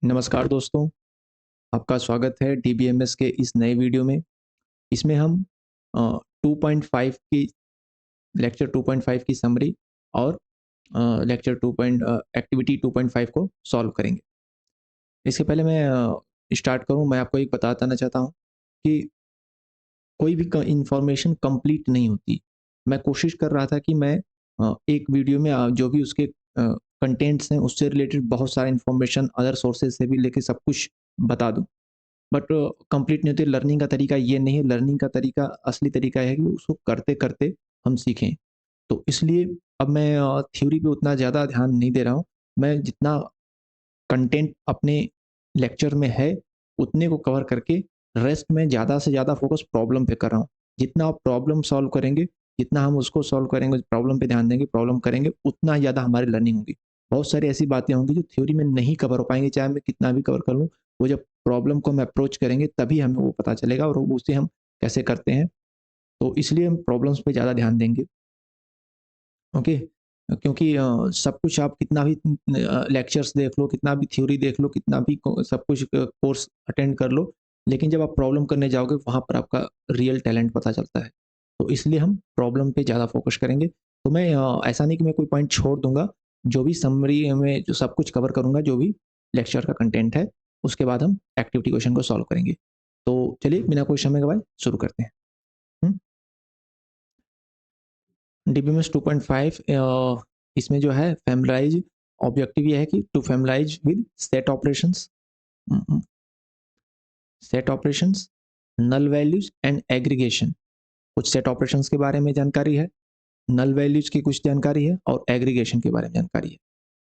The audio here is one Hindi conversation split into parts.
नमस्कार दोस्तों, आपका स्वागत है डीबीएमएस के इस नए वीडियो में। इसमें हम 2.5 की लेक्चर 2.5 की समरी और लेक्चर 2 एक्टिविटी 2.5 को सॉल्व करेंगे। इसके पहले मैं स्टार्ट करूं, मैं आपको एक बताना चाहता हूं कि कोई भी इंफॉर्मेशन कंप्लीट नहीं होती। मैं कोशिश कर रहा था कि मैं एक वीडियो में जो भी उसके कंटेंट्स हैं उससे रिलेटेड बहुत सारा इंफॉर्मेशन अदर सोर्सेज से भी लेके सब कुछ बता दूं, बट कंप्लीट नहीं होती। लर्निंग का तरीका ये नहीं है। लर्निंग का तरीका, असली तरीका है कि उसको करते करते हम सीखें। तो इसलिए अब मैं थ्योरी पे उतना ज़्यादा ध्यान नहीं दे रहा हूँ। मैं जितना कंटेंट अपने लेक्चर में है उतने को कवर करके रेस्ट में ज़्यादा से ज़्यादा फोकस प्रॉब्लम पे कर रहा हूँ। जितना आप प्रॉब्लम सॉल्व करेंगे, जितना हम उसको सॉल्व करेंगे, प्रॉब्लम पे ध्यान देंगे, प्रॉब्लम करेंगे, उतना ज़्यादा हमारी लर्निंग होगी। बहुत सारी ऐसी बातें होंगी जो थ्योरी में नहीं कवर हो पाएंगी, चाहे मैं कितना भी कवर कर लूँ। वो जब प्रॉब्लम को हम अप्रोच करेंगे तभी हमें वो पता चलेगा और उसे हम कैसे करते हैं। तो इसलिए हम प्रॉब्लम्स पे ज़्यादा ध्यान देंगे। ओके। क्योंकि सब कुछ आप कितना भी लेक्चर्स देख लो, कितना भी थ्योरी देख लो, कितना भी सब कुछ कोर्स अटेंड कर लो, लेकिन जब आप प्रॉब्लम करने जाओगे वहाँ पर आपका रियल टैलेंट पता चलता है। तो इसलिए हम प्रॉब्लम पे ज़्यादा फोकस करेंगे। तो मैं ऐसा नहीं कि मैं कोई पॉइंट छोड़ दूंगा। जो भी समरी में जो सब कुछ कवर करूंगा, जो भी लेक्चर का कंटेंट है, उसके बाद हम एक्टिविटी क्वेश्चन को सॉल्व करेंगे। तो चलिए बिना कोई समय गवाए शुरू करते हैं। डीबीएमएस 2.5 इसमें जो है फैमिलाइज ऑब्जेक्टिव ये है कि to familiarise with set operations, null values and aggregation. कुछ सेट ऑपरेशंस के बारे में जानकारी है, नल वैल्यूज की कुछ जानकारी है और एग्रीगेशन के बारे में जानकारी है।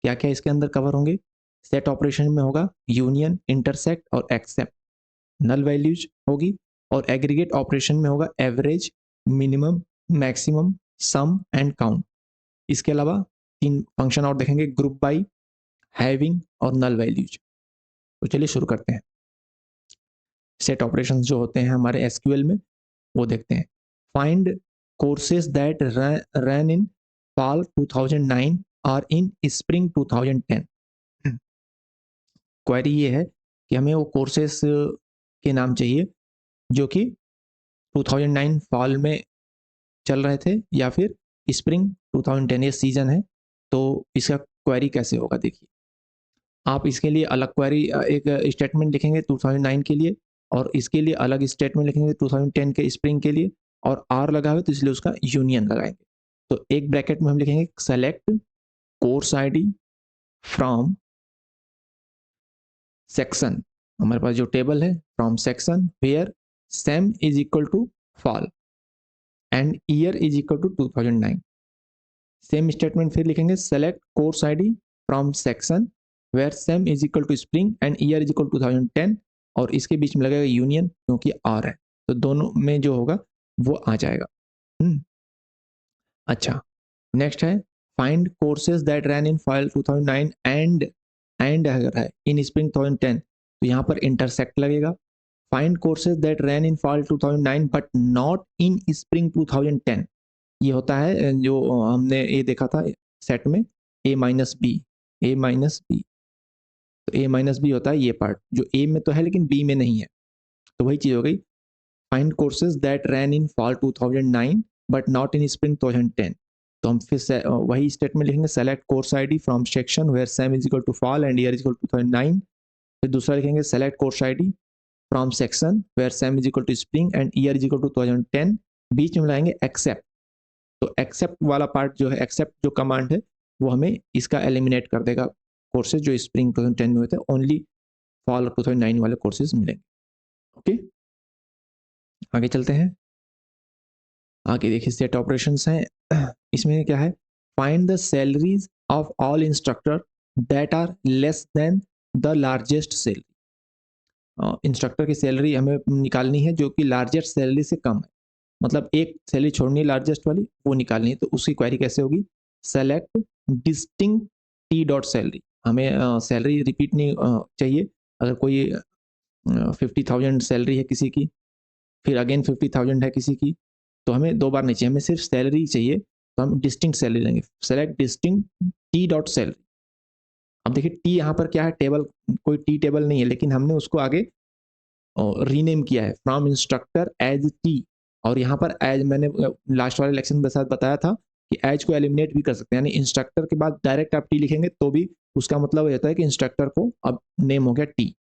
क्या क्या इसके अंदर कवर होंगे? सेट ऑपरेशन में होगा यूनियन, इंटरसेक्ट और एक्सेप्ट। नल वैल्यूज होगी और एग्रीगेट ऑपरेशन में होगा average, minimum, maximum, sum and count. इसके अलावा तीन फंक्शन और देखेंगे, ग्रुप बाई, हैविंग और नल वैल्यूज। तो चलिए शुरू करते हैं। सेट ऑपरेशंस जो होते हैं हमारे एसक्यूएल में वो देखते हैं। Find courses that run in fall 2009 और इन स्प्रिंग 2010। क्वेरी ये है कि हमें वो कोर्सेज के नाम चाहिए जो कि 2009 फॉल में चल रहे थे या फिर स्प्रिंग 2010, ये सीजन है। तो इसका क्वेरी कैसे होगा देखिए। आप इसके लिए अलग क्वेरी एक स्टेटमेंट लिखेंगे 2009 के लिए, और इसके लिए अलग स्टेटमेंट लिखेंगे 2010 के स्प्रिंग के लिए, और आर लगा हुआ तो इसलिए उसका यूनियन लगाएंगे। तो एक ब्रैकेट में हम लिखेंगे select course ID from section. हमारे पास जो टेबल है, from section where sem is equal to fall and year is equal to 2009। Same statement फिर लिखेंगे, select course ID from section where sem is equal to spring and year is equal to 2010, और इसके बीच में लगेगा यूनियन क्योंकि आर है, तो दोनों में जो होगा वो आ जाएगा। अच्छा, नेक्स्ट है find courses that ran in fall 2009 and अगर है इन स्प्रिंग 2010 तो यहाँ पर इंटरसेक्ट लगेगा। Find courses that ran in fall 2009 but not in spring 2010। ये होता है जो हमने ये देखा था सेट में, ए माइनस बी, ए माइनस बी। तो ए माइनस बी होता है ये पार्ट जो ए में तो है लेकिन बी में नहीं है। तो वही चीज़ हो गई, find courses that ran in fall 2009 but not in spring 2010। तो हम फिर से वही स्टेटमेंट लिखेंगे, select course ID from section where sem is equal to fall and year is equal to 2009। फिर दूसरा लिखेंगे, select course ID from section where sem is equal to spring and year is equal to 2010। बीच में लाएंगे एक्सेप्ट। तो एक्सेप्ट वाला पार्ट जो है, एक्सेप्ट जो कमांड है वो हमें इसका एलिमिनेट कर देगा। कोर्सेज जो स्प्रिंग 2010 में होते हैं, ओनली फॉल 2009 वाले कोर्सेज मिलेंगे। ओके, आगे चलते हैं। आगे देखिए सेट ऑपरेशंस हैं। इसमें क्या है, find the salaries of all instructor that are less than the largest salary. Instructor की सैलरी हमें निकालनी है जो कि लार्जेस्ट सैलरी से कम है, मतलब एक सैलरी छोड़नी है लार्जेस्ट वाली, वो निकालनी है। तो उसकी क्वेरी कैसे होगी, select distinct T dot salary. हमें सैलरी रिपीट नहीं चाहिए। अगर कोई 50,000 सैलरी है किसी की, फिर अगेन 50,000 है किसी की, तो हमें दो बार नहीं चाहिए, हमें सिर्फ सैलरी चाहिए। तो हम डिस्टिंक्ट सैलरी लेंगे, select distinct T dot salary. अब देखिए टी यहाँ पर क्या है, टेबल, कोई टी टेबल नहीं है, लेकिन हमने उसको आगे रीनेम किया है फ्रॉम इंस्ट्रक्टर एज टी। और यहाँ पर एज मैंने लास्ट वाले लेक्चर के साथ बताया था कि एज को एलिमिनेट भी कर सकते हैं, यानी इंस्ट्रक्टर के बाद डायरेक्ट आप टी लिखेंगे तो भी उसका मतलब ये होता है कि इंस्ट्रक्टर को अब नेम हो गया T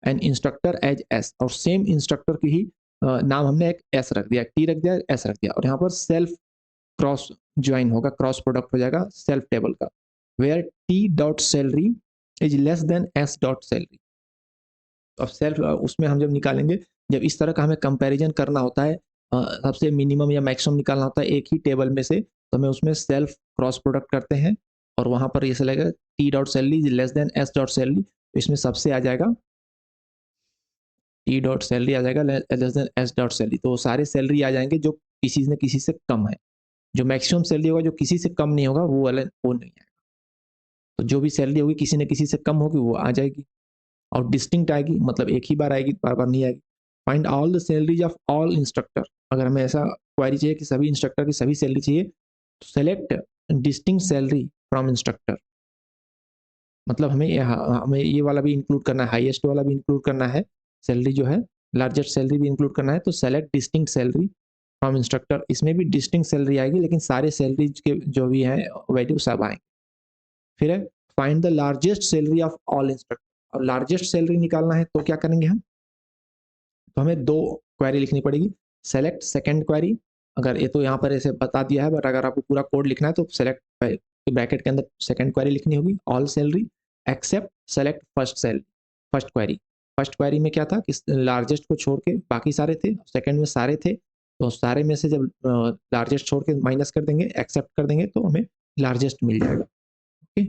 and instructor as S, और सेम इंस्ट्रक्टर की ही नाम हमने एक एस रख दिया, टी रख दिया, एस रख दिया, और यहाँ पर सेल्फ क्रॉस ज्वाइन होगा, क्रॉस प्रोडक्ट हो जाएगा सेल्फ टेबल का, where T dot salary is less than S dot salary. अब सेल्फ उसमें हम जब निकालेंगे, जब इस तरह का हमें कंपैरिजन करना होता है, सबसे मिनिमम या मैक्सिमम निकालना होता है एक ही टेबल में से, तो हमें उसमें सेल्फ क्रॉस प्रोडक्ट करते हैं, और वहां पर ये लगेगा T dot salary less than S dot salary, तो इसमें सबसे आ जाएगा टी डॉट सैलरी आ जाएगा less than S dot salary, तो सारे सैलरी आ जाएंगे जो किसी न किसी से कम है। जो मैक्सिमम सैलरी होगा जो किसी से कम नहीं होगा वो वाला वो नहीं आएगा, तो जो भी सैलरी होगी किसी न किसी से कम होगी वो आ जाएगी, और डिस्टिंक्ट आएगी, मतलब एक ही बार आएगी, बार बार नहीं आएगी। Find all the salaries of all instructor, अगर हमें ऐसा क्वेरी चाहिए कि सभी इंस्ट्रक्टर की सभी सैलरी चाहिए, तो select distinct salary from instructor, मतलब हमें ये वाला भी इंक्लूड करना है, हाईएस्ट वाला भी इंक्लूड करना है, सैलरी जो है लार्जेस्ट सैलरी भी इंक्लूड करना है, तो select distinct salary from instructor, इसमें भी डिस्टिंक्ट सैलरी आएगी, लेकिन सारे सैलरीज के जो भी हैं वैल्यू सब आएंगे। फिर है find the largest salary of all instructor, और लार्जेस्ट सैलरी निकालना है तो क्या करेंगे हम, तो हमें दो क्वेरी लिखनी पड़ेगी। सेलेक्ट सेकंड क्वेरी, अगर ये तो यहाँ पर ऐसे बता दिया है, बट अगर आपको पूरा कोड लिखना है तो सेलेक्ट ब्रैकेट के अंदर सेकंड क्वेरी लिखनी होगी, all salary except select first salary, first query. First query में क्या था कि लार्जेस्ट को छोड़ के बाकी सारे थे, सेकंड में सारे थे, तो सारे में से जब लार्जेस्ट छोड़ के माइनस कर देंगे, एक्सेप्ट कर देंगे, तो हमें लार्जेस्ट मिल जाएगा। ओके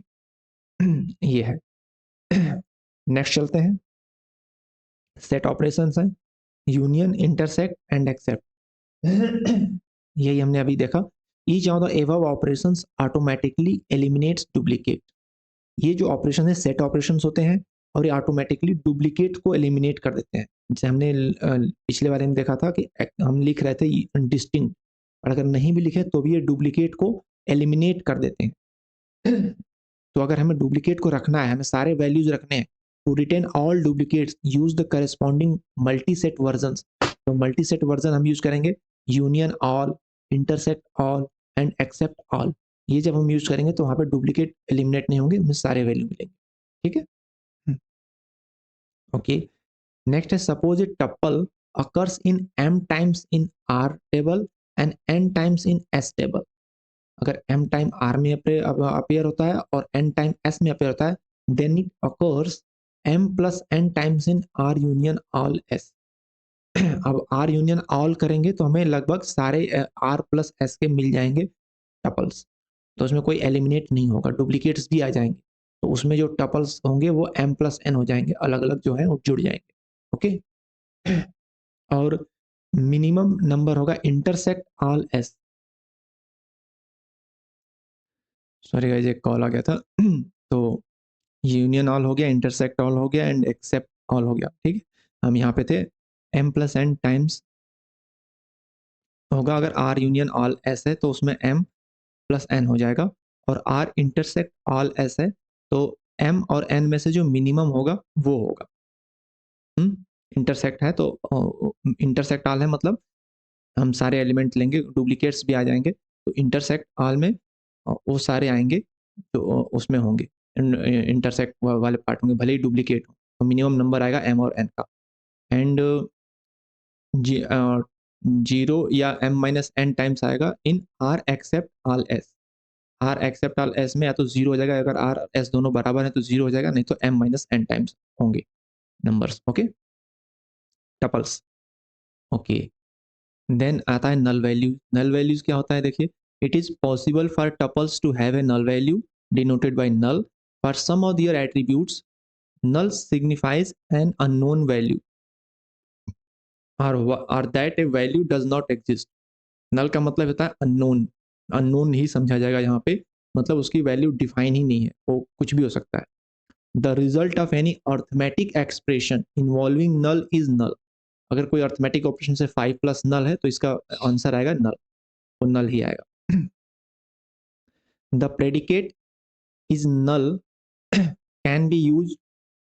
ये है। नेक्स्ट चलते हैं, सेट ऑपरेशंस है, यूनियन, इंटरसेक्ट एंड एक्सेप्ट। यही हमने अभी देखा। Each of the above operations automatically eliminates duplicate. ये जो ऑपरेशन है सेट ऑपरेशंस होते हैं, और ये ऑटोमेटिकली डुप्लीकेट को एलिमिनेट कर देते हैं। जैसे हमने पिछले बारे में देखा था कि हम लिख रहे थे डिस्टिंक्ट, और अगर नहीं भी लिखे तो भी ये डुप्लीकेट को एलिमिनेट कर देते हैं। तो अगर हमें डुप्लीकेट को रखना है, हमें सारे वैल्यूज रखने हैं, to retain all duplicates use the corresponding multi set version. तो मल्टी सेट वर्जन हम यूज करेंगे union all, intersect all and except all. ये जब हम यूज करेंगे तो वहां पर डुप्लीकेट एलिमिनेट नहीं होंगे, हमें सारे वैल्यू मिलेंगे। ठीक है, ओके। नेक्स्ट है suppose a tuple occurs in m times in r table and n times in s table. अगर m टाइम r में अपीयर होता है और n टाइम s में अपीयर होता है, then it occurs m plus n times in r union all s। अब r यूनियन ऑल करेंगे तो हमें लगभग सारे r प्लस s के मिल जाएंगे टपल्स, तो उसमें कोई एलिमिनेट नहीं होगा, डुप्लीकेट्स भी आ जाएंगे, तो उसमें जो टपल्स होंगे वो m प्लस n हो जाएंगे, अलग अलग जो है वो जुड़ जाएंगे। ओके, और मिनिमम नंबर होगा intersect all s। Sorry guys एक कॉल आ गया था। तो यूनियन ऑल हो गया, इंटरसेक्ट ऑल हो गया एंड एक्सेप्ट ऑल हो गया। ठीक है, हम यहाँ पे थे m प्लस n टाइम्स होगा, अगर r यूनियन ऑल s है तो उसमें m प्लस n हो जाएगा, और r इंटरसेक्ट ऑल s है तो m और n में से जो मिनिमम होगा वो होगा। इंटरसेक्ट है तो इंटरसेक्ट ऑल है, मतलब हम सारे एलिमेंट लेंगे, डुप्लीकेट्स भी आ जाएंगे, तो इंटरसेक्ट ऑल में वो सारे आएंगे तो उसमें होंगे, इंटरसेक्ट वाले पार्ट होंगे, भले ही डुप्लीकेट हो, तो मिनिमम नंबर आएगा m और n का। एंड जीरो या m माइनस n टाइम्स आएगा in r except all s। r except all s में या तो जीरो हो जाएगा, अगर r s दोनों बराबर है तो जीरो हो जाएगा, नहीं तो m माइनस n टाइम्स होंगे numbers. Okay, tuples. Okay, then आता है नल वैल्यू। नल वैल्यूज क्या होता है, देखिए, it is possible for tuples to have a null value denoted by null for some of their attributes. Null signifies an unknown value और that a value does not exist. Null का मतलब होता है अननोन, अननोन ही समझा जाएगा यहाँ पे, मतलब उसकी वैल्यू डिफाइन ही नहीं है, वो कुछ भी हो सकता है। The result of any arithmetic expression involving null is null. अगर कोई अर्थमेटिक ऑपरेशन से 5 प्लस नल है तो इसका आंसर आएगा नल, वो नल ही आएगा। The predicate is null can be use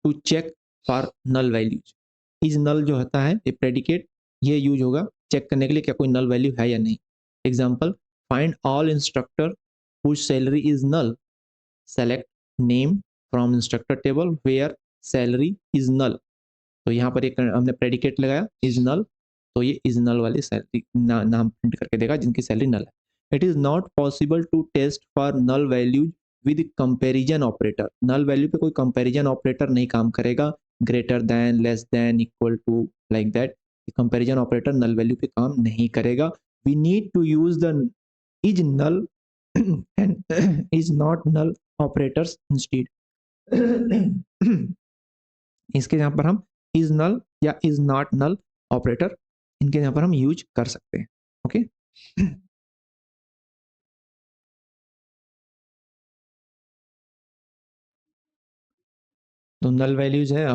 to check for null values. Is null जो होता है ये प्रेडिकेट, ये यूज होगा चेक करने के लिए क्या कोई नल वैल्यू है या नहीं। Example, find all instructor whose salary is null, select name from instructor table where salary is null. तो यहाँ पर एक हमने प्रेडिकेट लगाया इज नल, तो ये इज नल वाली सैलरी नाम प्रिंट करके देगा जिनकी सैलरी नल है। It is not possible to test for null values with comparison operator. Null value पे कोई कंपैरिजन ऑपरेटर नहीं काम करेगा, greater than, less than, equal to, like that. Comparison operator null value पे काम नहीं करेगा। We need to use the is null and is not null operators instead. इसके यहाँ पर हम इज नल या इज नॉट नल ऑपरेटर इनके यहाँ पर हम यूज कर सकते हैं। ओके तो नल वैल्यूज है,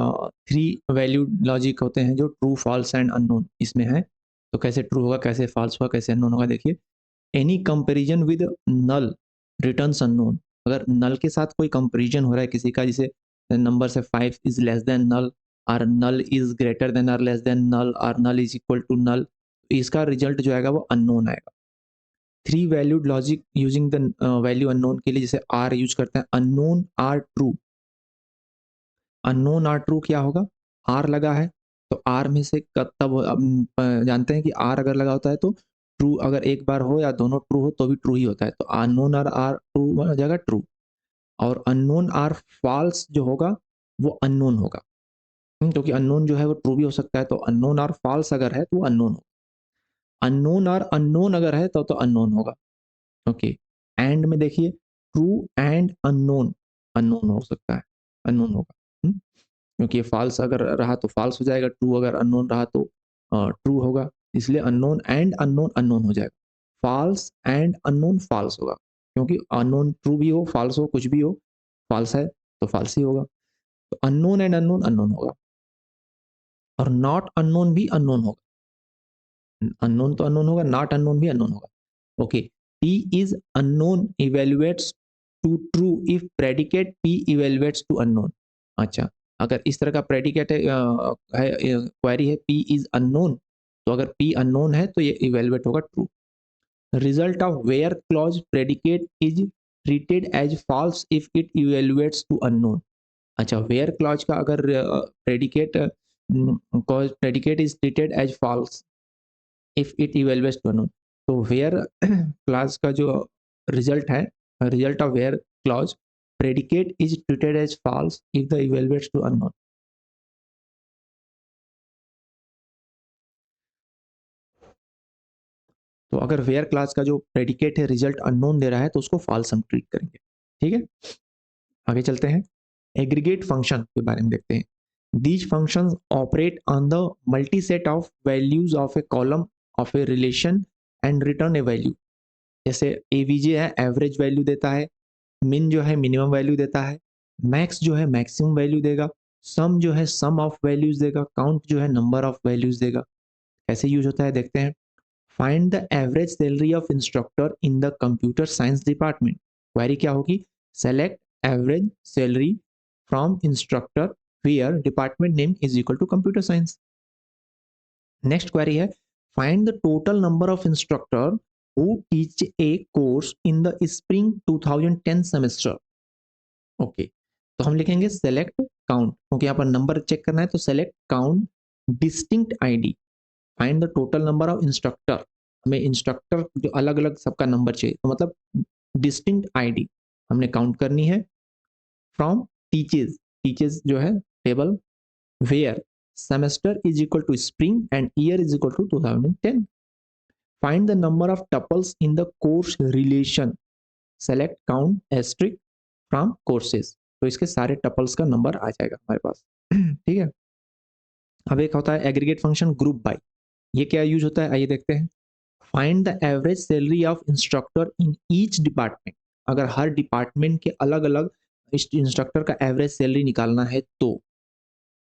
थ्री वैल्यू लॉजिक होते हैं जो ट्रू, फॉल्स एंड अननोन इसमें है। तो कैसे ट्रू होगा, कैसे फॉल्स होगा, कैसे अननोन होगा, देखिए। Any comparison with null returns unknown. अगर नल के साथ कोई कंपेरिजन हो रहा है किसी का, जैसे नंबर से 5 इज लेस देन नल, और नल इज ग्रेटर देन और लेस देन नल, और null is equal to null, इसका रिजल्ट जो आएगा वो अननोन आएगा। Three valued logic using the value unknown के लिए जैसे आर यूज करते हैं, unknown or true. Unknown or true क्या होगा, आर लगा है तो आर में से तब जानते हैं कि आर अगर लगा होता है तो ट्रू, अगर एक बार हो या दोनों ट्रू हो तो भी ट्रू ही होता है, तो अननोन आर ट्रू हो जाएगा ट्रू। और अननोन आर फॉल्स जो होगा वो अननोन होगा, क्योंकि अननोन जो है वो ट्रू भी हो सकता है, तो अननोन आर फॉल्स अगर है तो वो अननोन होगा। अननोन आर अननोन अगर है तो अननोन होगा। ओके, एंड में देखिए ट्रू एंड अननोन, अननोन हो सकता है, अननोन होगा। क्योंकि फॉल्स अगर रहा तो फॉल्स हो जाएगा, ट्रू अगर अननोन रहा तो ट्रू होगा, इसलिए अननोन एंड अननोन अननोन हो जाएगा। फॉल्स एंड अननोन फॉल्स होगा, क्योंकि अननोन ट्रू भी हो, फॉल्स हो, कुछ भी हो, फॉल्स है तो फॉल्स ही होगा। तो अननोन एंड अननोन अननोन होगा, और नॉट अननोन भी अननोन होगा। अननोन तो अननोन होगा, नॉट अननोन भी अननोन होगा। Okay, P is unknown evaluates to true if predicate P evaluates to unknown। अच्छा, अगर इस तरह का प्रेडिकेट है, क्वेरी है P is unknown, तो अगर P unknown है तो ये इवेल्युएट होगा true. Result of where clause predicate is treated as false if it evaluates to unknown. अच्छा, वेयर क्लॉज का अगर predicate predicate is treated as false if it evaluates to unknown, तो वेयर क्लॉज का जो रिजल्ट है, result of where clause predicate is treated as false if the evaluates to unknown. तो अगर वेयर क्लास का जो प्रेडिकेट है रिजल्ट अननोन दे रहा है तो उसको फॉल्स हम ट्रीट करेंगे। ठीक है, आगे चलते हैं, एग्रीगेट फंक्शन के बारे में देखते हैं। These functions operate on the multi set of values of A column of a relation and return A value. जैसे एवीजे है, एवरेज वैल्यू देता है, मिन जो है मिनिमम वैल्यू देता है, मैक्स जो है मैक्सिमम वैल्यू देगा, सम जो है सम ऑफ वैल्यूज देगा, काउंट जो है नंबर ऑफ वैल्यूज देगा। कैसे यूज होता है देखते हैं। Find the average salary of instructor in the computer science department. Query क्या होगी, select average salary from instructor where department name is equal to computer science. Next query है, find the total number of instructor who teach a course in the spring 2010 semester. Okay, तो हम लिखेंगे सेलेक्ट काउंट, क्योंकि यहाँ पर नंबर चेक करना है, तो select count distinct ID, find the total number of instructor. हमें इंस्ट्रक्टर जो अलग अलग सबका नंबर चाहिए, तो मतलब डिस्टिंक्ट आईडी हमने काउंट करनी है। फ्रॉम टीचेज, टीचेज जो है table, where semester is equal to spring and year is equal to 2010। Find the number of tuples in the course relation, select count asterisk from courses. तो इसके सारे टपल्स का नंबर आ जाएगा हमारे पास। ठीक है, अब एक होता है एग्रीगेट फंक्शन ग्रुप बाय। ये क्या यूज होता है, आइए देखते हैं। Find the average salary of instructor in each department. अगर हर डिपार्टमेंट के अलग अलग इंस्ट्रक्टर का एवरेज सैलरी निकालना है तो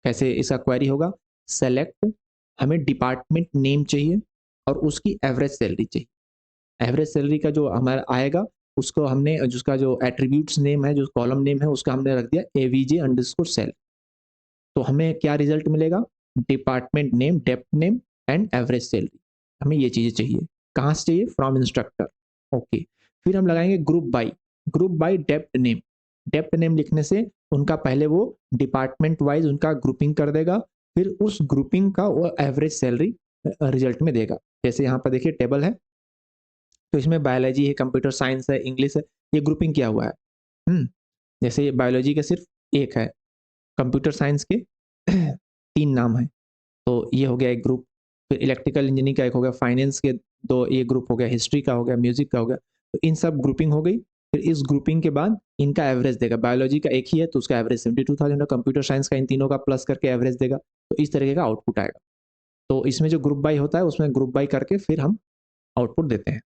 कैसे इसका क्वेरी होगा, सेलेक्ट, हमें डिपार्टमेंट नेम चाहिए और उसकी एवरेज सैलरी चाहिए। एवरेज सैलरी का जो हमारा आएगा उसको हमने जिसका जो एट्रीब्यूट्स नेम है, जो कॉलम नेम है, उसका हमने रख दिया avj_sal। तो हमें क्या रिजल्ट मिलेगा? Department name, depth name and average salary. हमें ये चीजें चाहिए। कहाँ से चाहिए? From instructor. ओके, फिर हम लगाएंगे group by depth name. Depth name लिखने से उनका पहले वो डिपार्टमेंट वाइज उनका ग्रुपिंग कर देगा, फिर उस ग्रुपिंग का वो एवरेज सैलरी रिजल्ट में देगा। जैसे यहाँ पर देखिए टेबल है, तो इसमें बायोलॉजी है, कंप्यूटर साइंस है, इंग्लिश है, ये ग्रुपिंग किया हुआ है। जैसे ये बायोलॉजी का सिर्फ एक है, कंप्यूटर साइंस के 3 नाम है, तो ये हो गया एक ग्रुप। फिर इलेक्ट्रिकल इंजीनियरिंग का एक हो गया, फाइनेंस के 2 ये ग्रुप हो गया, हिस्ट्री का हो गया, म्यूजिक का हो गया। तो इन सब ग्रुपिंग हो गई। फिर इस ग्रुपिंग के बाद इनका एवरेज देगा। बायोलॉजी का एक ही है तो उसका एवरेज 72,000 है, कंप्यूटर साइंस का इन तीनों का प्लस करके एवरेज देगा। तो इस तरीके का आउटपुट आएगा। तो इसमें जो ग्रुप बाई होता है उसमें ग्रुप बाई करके फिर हम आउटपुट देते हैं।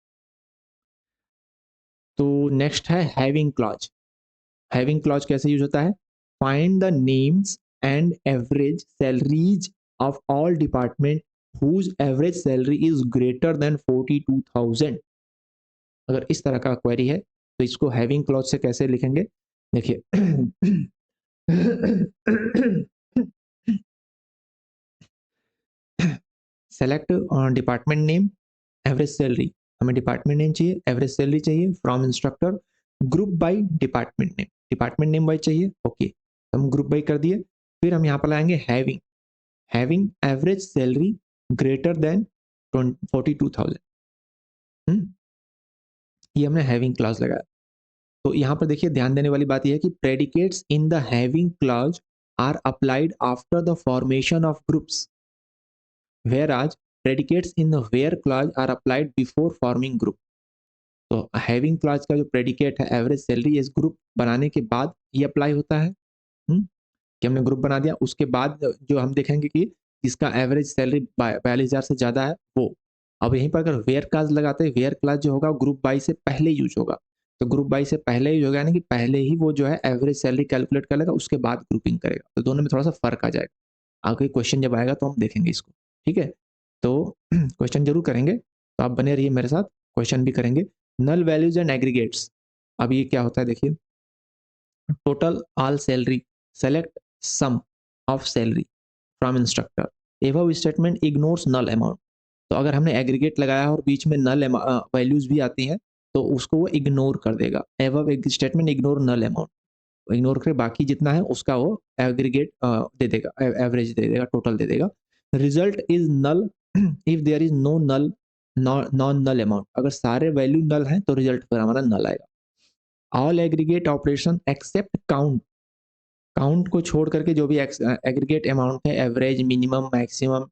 तो नेक्स्ट है हैविंग क्लॉज। हैविंग क्लॉज कैसे यूज होता है? Find the names and average salaries of all department whose average salary is greater than 42,000। अगर इस तरह का क्वेरी है तो इसको हैविंग क्लॉज से कैसे लिखेंगे? देखिए select department name, average salary. हमें डिपार्टमेंट नेम चाहिए, एवरेज सैलरी चाहिए, from instructor, group by department name wise चाहिए। ओके, हम ग्रुप बाय कर दिए। फिर हम यहाँ पर लाएंगे having average salary greater than 42,000। ये हमने हैविंग क्लॉज लगाया। तो यहाँ पर देखिए ध्यान देने वाली बात यह है कि predicates in the having clause are applied after the formation of groups, whereas predicates in the where clause are applied before forming group। तो हैविंग क्लॉज का जो प्रेडिकेट है एवरेज सैलरी इस ग्रुप बनाने के बाद ये अप्लाई होता है। कि हमने ग्रुप बना दिया, उसके बाद जो हम देखेंगे कि जिसका एवरेज सैलरी 42,000 से ज्यादा है वो। अब यहीं पर अगर वेयर क्लास लगाते हैं, वेयर क्लास जो होगा ग्रुप बाई से पहले यूज होगा। तो ग्रुप बाई से पहले यूज होगा यानी कि पहले ही वो जो है एवरेज सैलरी कैलकुलेट कर लेगा, उसके बाद ग्रुपिंग करेगा। तो दोनों में थोड़ा सा फर्क आ जाएगा। आगे क्वेश्चन जब आएगा तो हम देखेंगे इसको। ठीक है, तो क्वेश्चन जरूर करेंगे, तो आप बने रहिए मेरे साथ, क्वेश्चन भी करेंगे। Null values and aggregates. अब ये क्या होता है देखिए, total all salary, select sum of salary from instructor, above statement ignores null amount. तो अगर हमने एग्रीगेट लगाया और बीच में नल वैल्यूज भी आती हैं तो उसको वो इग्नोर कर देगा। एबव स्टेटमेंट इग्नोर नल अमाउंट, इग्नोर कर बाकी जितना है उसका वो एग्रीगेट दे देगा, एवरेज दे देगा, टोटल दे देगा। Result is null if there is no null non null amount. अगर सारे वैल्यू नल हैं तो रिजल्ट पर हमारा नल आएगा। All aggregate operation except count, count को छोड़ करके जो भी एग्रीगेट अमाउंट है, एवरेज, मिनिमम, मैक्सिमम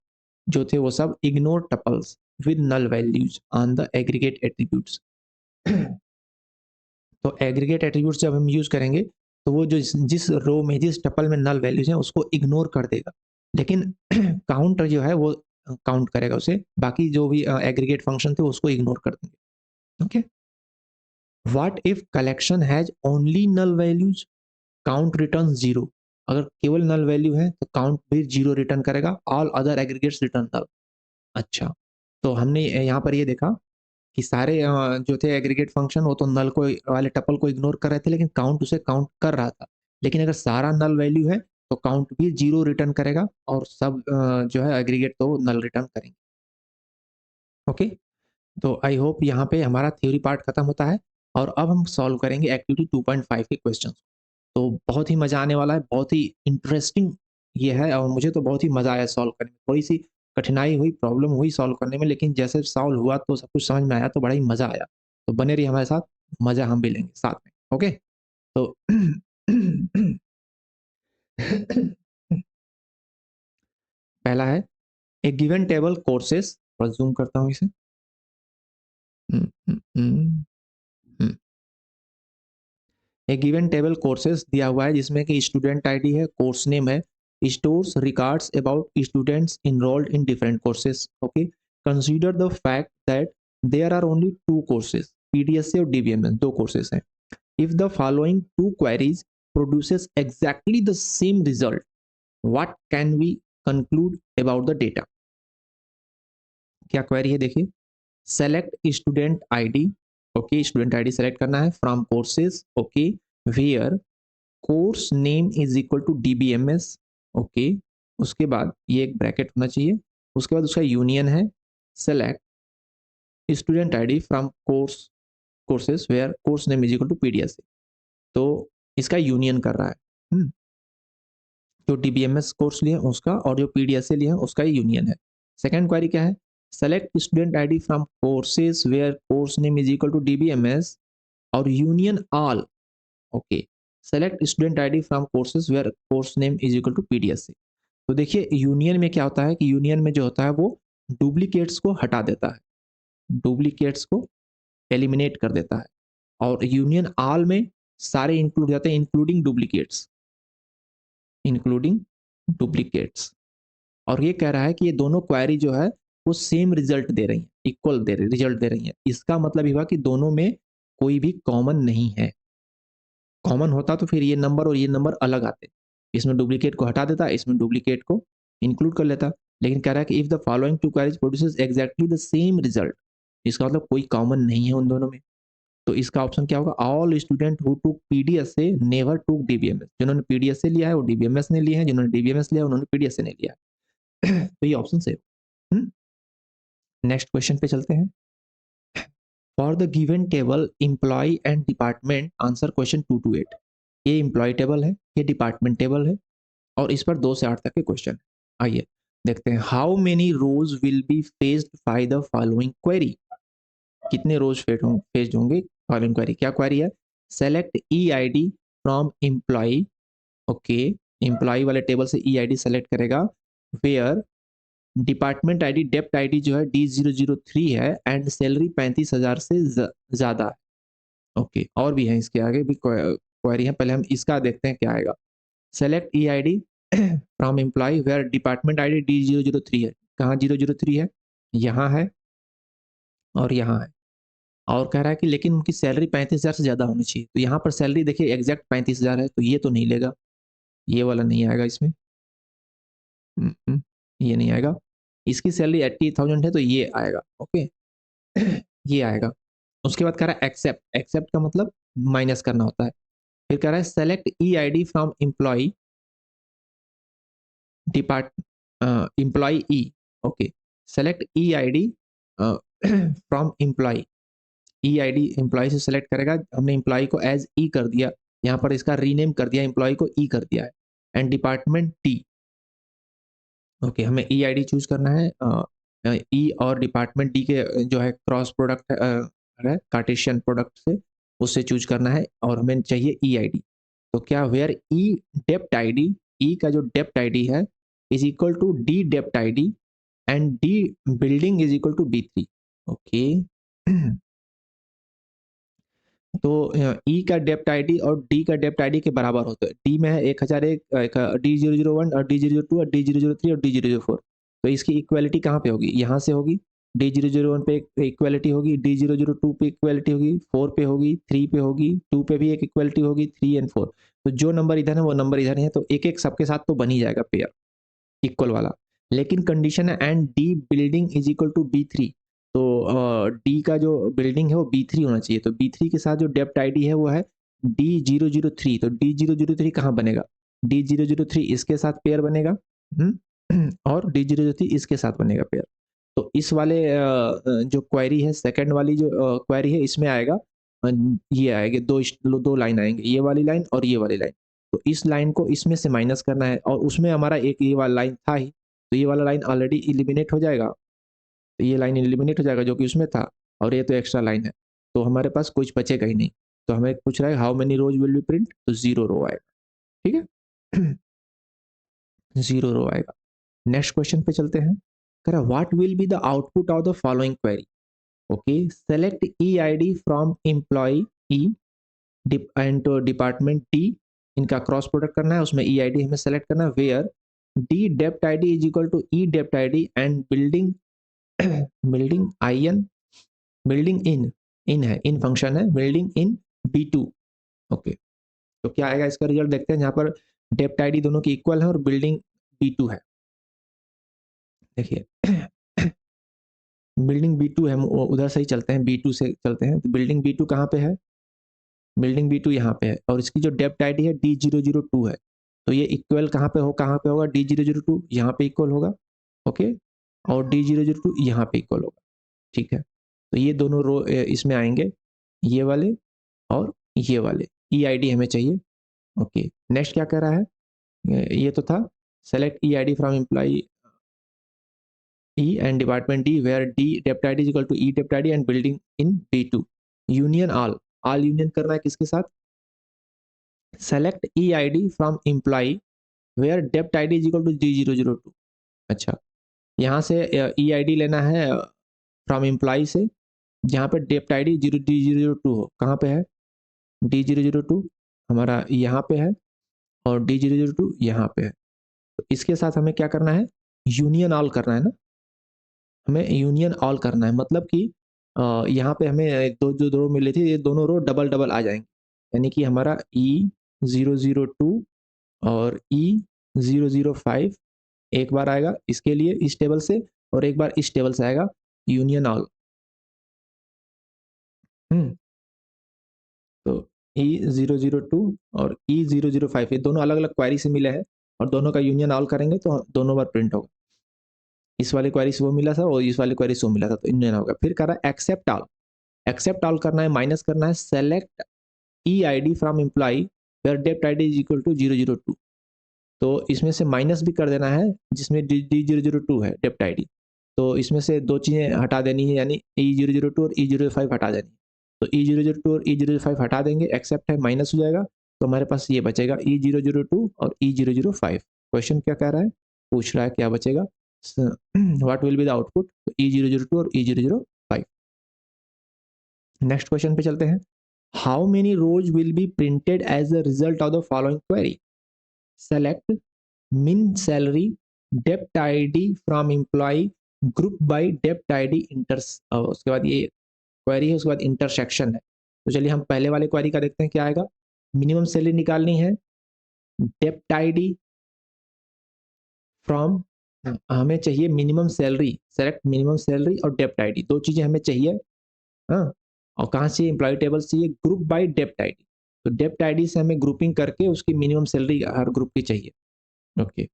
जो थे वो सब ignore tuples with null values on the aggregate attributes. तो एग्रीगेट एट्रीब्यूट्स जब हम यूज करेंगे तो वो जो जिस रो में जिस टपल में नल वैल्यूज हैं उसको इग्नोर कर देगा, लेकिन काउंट जो है वो काउंट करेगा उसे। बाकी जो भी एग्रीगेट फंक्शन थे उसको इग्नोर कर देंगे। Okay, what if collection has only null values, count return 0। अगर केवल नल वैल्यू है तो काउंट भी 0 रिटर्न करेगा, ऑल अदर एग्रीगेट्स रिटर्न नल। अच्छा, तो हमने यहाँ पर ये देखा कि सारे जो थे एग्रीगेट फंक्शन वो तो नल को वाले टपल को इग्नोर कर रहे थे, लेकिन काउंट उसे काउंट कर रहा था। लेकिन अगर सारा नल वैल्यू है तो काउंट भी 0 रिटर्न करेगा और सब जो है एग्रीगेट तो नल रिटर्न करेंगे। ओके, तो आई होप यहाँ पे हमारा थ्योरी पार्ट खत्म होता है और अब हम सॉल्व करेंगे एक्टिविटी 2.5 के क्वेश्चन। तो बहुत ही मजा आने वाला है, बहुत ही इंटरेस्टिंग ये है और मुझे तो बहुत ही मजा आया सॉल्व करने में। थोड़ी सी कठिनाई हुई, प्रॉब्लम हुई सॉल्व करने में, लेकिन जैसे सॉल्व हुआ तो सब कुछ समझ में आया तो बड़ा ही मजा आया। तो बने रहिए हमारे साथ, मजा हम भी लेंगे साथ में। ओके, तो पहला है ए गिवन टेबल कोर्सेस, थोड़ा जूम करता हूँ इसे। ए गिवन टेबल कोर्सेस दिया हुआ है जिसमें कि स्टूडेंट आईडी है, कोर्स नेम है, stores records about students enrolled in different courses. Okay, consider the fact that there are only 2 courses, PDSA और डीबीएमएस 2 कोर्सेस हैं। If the following 2 queries produces exactly the same result, what can we conclude about the data. क्या क्वेरी है देखिए, select student ID. Okay, student ID select करना है from courses, okay, where course name is equal to DBMS, okay. उसके बाद ये एक ब्रैकेट होना चाहिए, उसके बाद उसका यूनियन है select student ID from courses where course name is equal to PDS. तो इसका यूनियन कर रहा है, जो डीबीएमएस कोर्स लिए उसका और जो पीडीएस से लिए उसका यूनियन है। सेकंड क्वेरी क्या है, select student ID from courses where course name is equal to DBMS और union all, okay, select student ID from courses where course name is equal to PDS से। तो देखिए यूनियन में क्या होता है कि यूनियन में जो होता है वो डुप्लीकेट्स को हटा देता है, डुप्लीकेट्स को एलिमिनेट कर देता है, और यूनियन ऑल में सारे इंक्लूड जाते हैं इंक्लूडिंग डुप्लीकेट्स, इंक्लूडिंग डुप्लीकेट्स। और ये कह रहा है कि ये दोनों क्वेरी जो है वो सेम रिजल्ट दे रही है, इक्वल दे रही रिजल्ट दे रही है। इसका मतलब ये हुआ कि दोनों में कोई भी कॉमन नहीं है। कॉमन होता तो फिर ये नंबर और ये नंबर अलग आते, इसमें डुप्लीकेट को हटा देता, इसमें डुप्लीकेट को इंक्लूड कर लेता। लेकिन कह रहा है कि if the following two queries produces exactly the same result, इसका मतलब कोई कॉमन नहीं है उन दोनों में। तो इसका ऑप्शन क्या होगा, all student who took PDS से नेवर टुक डीबीएमएस, जिन्होंने पीडीएस से लिया है वो डीबीएमएस ने लिया है, जिन्होंने डीबीएमएस लिया उन्होंने पीडीएस से नहीं लिया है। तो ये ऑप्शन से। नेक्स्ट क्वेश्चन पे चलते हैं। For the given table employee and department answer question 2 to 8। ये एम्प्लॉय टेबल है, ये डिपार्टमेंट टेबल है, और इस पर 2 से 8 तक के क्वेश्चन। आइए देखते हैं, how many rows will be fetched by the following query. कितने रोज फेस्ड होंगे फॉलोइंग क्वेरी। क्या क्वेरी है, select E I D from employee, okay, employee वाले टेबल से ई आई डी सेलेक्ट करेगा, where department ID dept ID जो है D003 है एंड सैलरी 35,000 से ज्यादा है, ओके। और भी है इसके आगे भी क्वेरी है, पहले हम इसका देखते हैं क्या आएगा। Select E I D from employee where department ID D003 है। कहाँ 003 है, यहाँ है और यहाँ है। और कह रहा है कि लेकिन उनकी सैलरी 35,000 से ज़्यादा होनी चाहिए। तो यहाँ पर सैलरी देखिए एग्जैक्ट 35,000 है, तो ये तो नहीं लेगा, ये वाला नहीं आएगा इसमें। ये नहीं आएगा। इसकी सैलरी 80,000 है तो ये आएगा, ओके। ये आएगा। उसके बाद कह रहा है एक्सेप्ट, एक्सेप्ट का मतलब माइनस करना होता है। फिर कह रहा है select E I D from employee depart employee E, okay, select E I D from employee, E I D employee से सेलेक्ट करेगा, हमने एम्प्लॉय को एज ई कर दिया, यहाँ पर इसका रीनेम कर दिया, एम्प्लॉय को ई कर दिया है, एंड डिपार्टमेंट टी, ओके। हमें ई आई डी चूज करना है, ई और डिपार्टमेंट डी के जो है क्रॉस प्रोडक्ट है कार्टेशियन प्रोडक्ट से, उससे चूज करना है, और हमें चाहिए ई आई डी। तो क्या where E dept I D, E का जो डेप्ट आई डी है is equal to D dept I D and D building is equal to B3, okay. तो ई का डेप्ट आईडी और डी का डेप्ट आईडी के बराबर होता है। डी में है 1001, D001 और D002 और D003 और D004। तो इसकी इक्वालिटी कहाँ पे होगी, यहाँ से होगी। D001 पे इक्वालिटी होगी, D002 पे इक्वालिटी होगी, 4 पे होगी, 3 पे होगी, 2 पे भी एक इक्वालिटी होगी, 3 एंड 4। तो जो नंबर इधर है वो नंबर इधर है, तो एक एक सबके साथ तो बन ही जाएगा पेयर इक्वल वाला। लेकिन कंडीशन है and D building is equal to B3। तो डी का जो बिल्डिंग है वो B3 होना चाहिए। तो B3 के साथ जो डेप्ट आईडी है वो है D003। तो D003 कहाँ बनेगा, D003 इसके साथ पेयर बनेगा, और D003 इसके साथ बनेगा पेयर। तो इस वाले जो क्वेरी है, सेकंड वाली जो क्वेरी है, इसमें आएगा ये आएंगे दो लाइन आएंगे, ये वाली लाइन और ये वाली लाइन। तो इस लाइन को इसमें से माइनस करना है, और उसमें हमारा एक ये वाला लाइन था ही, तो ये वाला लाइन ऑलरेडी इलिमिनेट हो जाएगा। तो ये लाइन इलिमिनेट हो जाएगा जो कि उसमें था, और ये तो एक्स्ट्रा लाइन है, तो हमारे पास कुछ बचेगा ही नहीं। तो हमें पूछ रहा है how many rows will be print, तो 0 रो आएगा, ठीक है। 0 रो आएगा। नेक्स्ट क्वेश्चन पे चलते हैं। कह रहा what will be the output of the following query, okay. Select E I D from employee E and department D, इनका क्रॉस प्रोडक्ट करना है, उसमें ई आई डी हमें सेलेक्ट करना है, where D dept I D is equal to E dept I D and building building I N building in है, इन फंक्शन है, बिल्डिंग इन B2, ओके। तो क्या आएगा इसका रिजल्ट देखते हैं। यहाँ पर डेप्ट आईडी दोनों की इक्वल है और बिल्डिंग B2 है। देखिए बिल्डिंग B2 है, हम उधर से ही चलते हैं, B2 से चलते हैं। तो बिल्डिंग B2 कहाँ पे है? बिल्डिंग B2 यहाँ पे है और इसकी जो डेप्थ आईडी है D002 है। तो ये इक्वल कहाँ पे होगा? D002 यहाँ पे इक्वल होगा, ओके, और D002 यहाँ पे इक्वल होगा, ठीक है। तो ये दोनों रो इसमें आएंगे, ये वाले और ये वाले। EID हमें चाहिए, ओके। नेक्स्ट क्या कह रहा है? ये तो था select EID from employee E and department D where D dept ID is equal to E dept ID and building in B2. Union all union करना है किसके साथ? Select EID from employee where dept ID is equal to D002. अच्छा, यहाँ से EID लेना है फ्रॉम एम्प्लॉई से जहाँ पे डेप्ट आईडी D002 हो। कहाँ पे है? D002 हमारा यहाँ पे है और D002 यहाँ पे है। तो इसके साथ हमें क्या करना है? यूनियन ऑल करना है ना, हमें यूनियन ऑल करना है। मतलब कि यहाँ पे हमें जो रो मिली थी, ये दोनों रो डबल डबल आ जाएंगे, यानी कि हमारा E002 और E005 एक बार आएगा इसके लिए इस टेबल से और एक बार इस टेबल से आएगा, यूनियन ऑल। तो E002 और E005 ये दोनों अलग अलग क्वेरी से मिले हैं और दोनों का यूनियन ऑल करेंगे तो दोनों बार प्रिंट होगा। इस वाले क्वेरी से वो मिला था और इस वाले क्वेरी से वो मिला था, तो यूनियन होगा। फिर कर रहा है एक्सेप्ट ऑल। एक्सेप्ट ऑल करना है, माइनस करना है select EID from employee where dept ID is equal to 002। तो इसमें से माइनस भी कर देना है जिसमें D002 है डेप्ट आईडी। तो इसमें से दो चीज़ें हटा देनी है, यानी E002 और E005 हटा देनी है। तो E002 और E005 हटा देंगे, एक्सेप्ट है, माइनस हो जाएगा, तो हमारे पास ये बचेगा E002 और E005। क्वेश्चन क्या कह रहा है? पूछ रहा है क्या बचेगा, what will be the output? E002 और E005। नेक्स्ट क्वेश्चन पे चलते हैं। How many rows will be printed as the result of the following query? Select min salary dept ID from employee group by dept ID intersect. उसके बाद ये क्वेरी है, उसके बाद इंटरसेक्शन है। तो चलिए हम पहले वाले क्वेरी का देखते हैं क्या आएगा। मिनिमम सैलरी निकालनी है, डेप्ट आईडी फ्रॉम, हमें चाहिए minimum salary, select minimum salary और डेप्ट आईडी, दो चीजें हमें चाहिए। हाँ, और कहाँ से? एम्प्लॉय टेबल से। ये ग्रुप बाय डेप्ट आईडी, तो डेप्ट आईडी से हमें ग्रुपिंग करके उसकी मिनिमम सैलरी हर ग्रुप की चाहिए, ओके।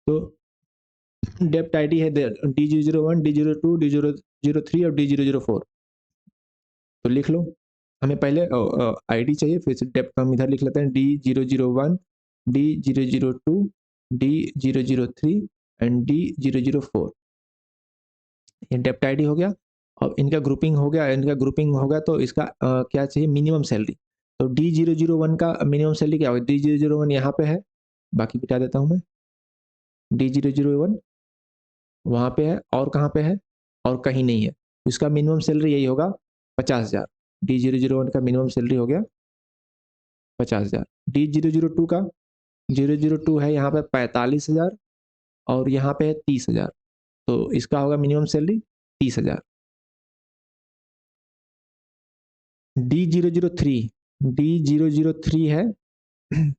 तो डेप्ट आईडी है D001, D02, D003 और D004। तो लिख लो, हमें पहले आईडी चाहिए, फिर से डेप्ट हम इधर लिख लेते हैं D001, D002, D003 and D004। ये डेप्ट आईडी हो गया। अब इनका ग्रुपिंग हो गया, तो इसका क्या चाहिए? Minimum salary. तो D001 का मिनिमम सैलरी क्या होगा? D001 यहाँ पे है, बाकी बिता देता हूँ मैं। D001 वहाँ पे है और कहाँ पे है? और कहीं नहीं है। इसका मिनिमम सैलरी यही होगा, 50,000। D001 का मिनिमम सैलरी हो गया 50,000। D002 का, 002 है यहाँ पे 45,000 और यहाँ पे है 30,000, तो इसका होगा मिनिमम सैलरी 30,000। D003, D003 है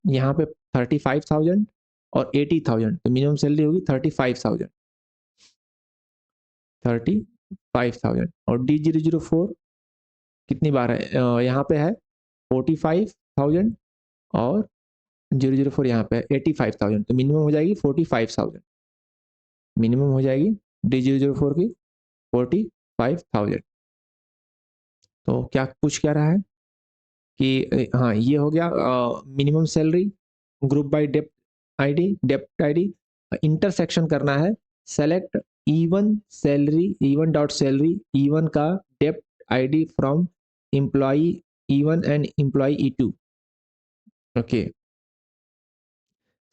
यहाँ पे 35,000 और 80,000, तो मिनिमम सैलरी होगी 35,000, 35,000। और D004 कितनी बार है? यहाँ पे है 45,000 और 004 यहाँ पे है 85,000, तो मिनिमम हो जाएगी 45,000, मिनिमम हो जाएगी D004 की 45,000। तो क्या पूछ क्या रहा है कि हाँ ये हो गया minimum salary, group by dept ID. Intersection करना है, select E1 salary, E1 dot salary, E1 का dept ID from employee E1 and employee E2, okay.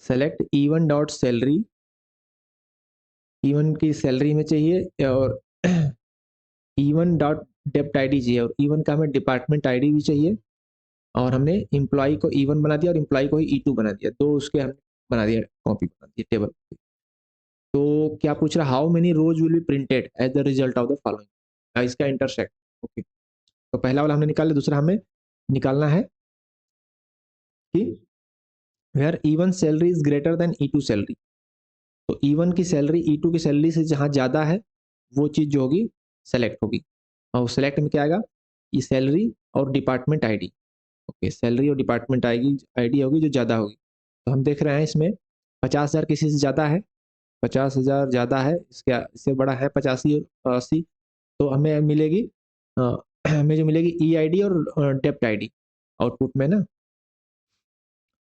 Select E1 dot salary, E1 की सैलरी में चाहिए और E1 डॉट डेप्ट आईडी चाहिए और E1 का हमें डिपार्टमेंट आईडी भी चाहिए और हमने एम्प्लॉय को E1 बना दिया और एम्प्लॉय को ही E2 बना दिया, दो उसके हमने बना दिया, कॉपी बना दिया टेबल। तो क्या पूछ रहा? How many rows will be printed as the result of the following? इसका इंटरसेक्ट, ओके। तो पहला वाला हमने निकाल लिया, दूसरा हमें निकालना है कि where E1 salary is greater than E2 salary. तो E1 की सैलरी E2 की सैलरी से जहां ज्यादा है वो चीज जो होगी सेलेक्ट होगी, और सेलेक्ट में क्या आएगा, ये सैलरी और डिपार्टमेंट आईडी। ओके, सैलरी और डिपार्टमेंट आएगी, आईडी होगी जो ज़्यादा होगी। तो हम देख रहे हैं इसमें 50,000 किसी से ज़्यादा है, 50,000 ज़्यादा है, इससे बड़ा है 85 और 80। तो हमें मिलेगी हमें जो मिलेगी ई आई डी और डेप्ट आई डी आउटपुट में ना,